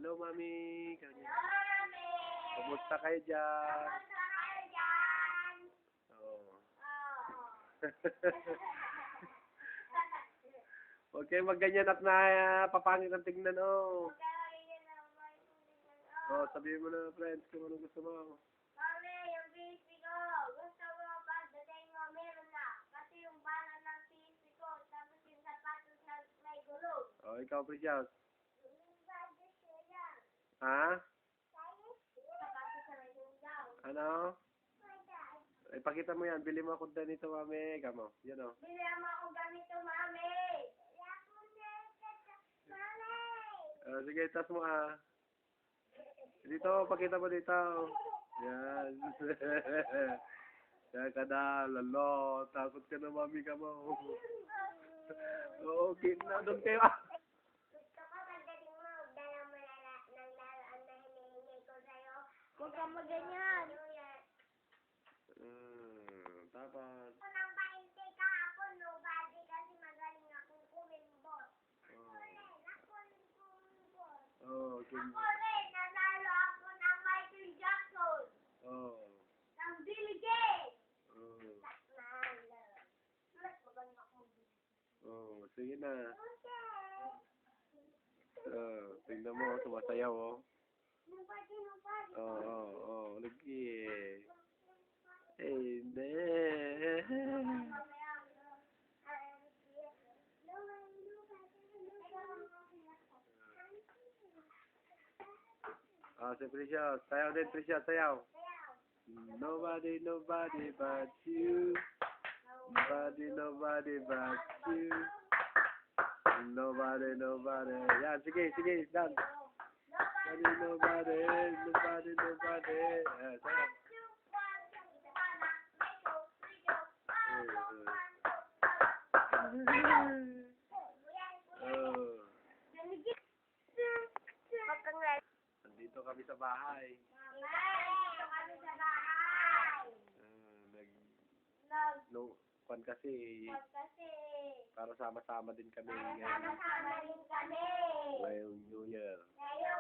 Hello, Mami. Hello, Mami. Kumusta kayo dyan? Kumusta kayo dyan? Oo. Oh. Huwag kayo magganyan at papangit ang tingnan, oh. Oh, sabihin mo na, friends, kung anong gusto mo. Mami, yung PSP ko. Gusto mo pa dating mo, meron na. Kasi yung bala ng PSP ko, tapos yung sapatos na may gulong. Oh, ikaw, Precious. Sapatos ko yan. Ha? Sapatos na may gulong daw. Ano? Ipakita mo yan. Bili mo ako ganito, Mami. Kamo. Yan, oh. Bili mo ako ganito, Mami. Mami. Sige, tas mo, ah. Dito, pakita mo dito. Yan. Yan ka na, lalo. Takot ka na, Mami, kamo. Oo, okay na. Doon kayo, ah. Gusto ko pagdating mo, dala mo ng laruan na hinihingi ko sa'yo. Huwag kang maganyan. Tapos. Kung nang 20 ka ako, nobody kasi magaling akong kumimbot. Oh, okay. Ako rin, nanalo ako ng Michael Jackson. Oh. Ng Billy Gates. Oh. Nanalo. Mas magaling akong Oh, sige na. Tingnan mo, sumasayaw, oh. Nobody. Lagi. Hindi. Si Precious. Sayaw din, Precious. Sayaw. Nobody but you. Nobody but you. Nobody. Yan, sige. Done. Nobody. Yan, sayaw. Nandito kami sa bahay. Kwan kasi, para sama-sama din kami ngayon. Ngayong New Year. Gaya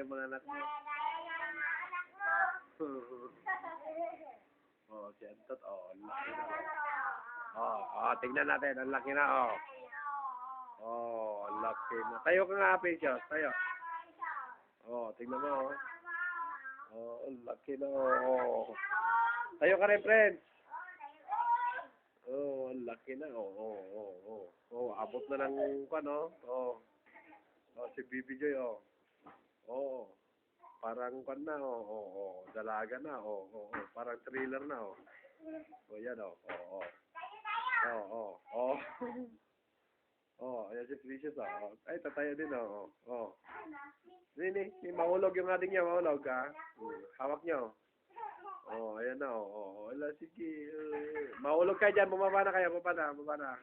yung mga anak mo. Oh, si Antot, oh, ang laki na. Tingnan natin, ang laki na, oh. Oh, ang laki na. Tayo ka nga, Precious, tayo. Oh, tingnan mo, oh. Oh, ang laki na, oh. Tayo ka rin, friends. Oh, ang laki na, oh. Oh, abot na ng kwan, oh. Oh, si Bibi Joy, oh. Oh, parang kwan na, oh. Dalaga na, oh. Parang thriller na, oh. Oh, yan, oh. Ayan si Precious, oh. Ay, tatayo din, oh. Nini, mahulog yung ating niya, mahulog, ha? Hawak niyo. Oh, ayan na, oh. Ala, sige. Mahulog kayo dyan, bumaba na kayo, baba na.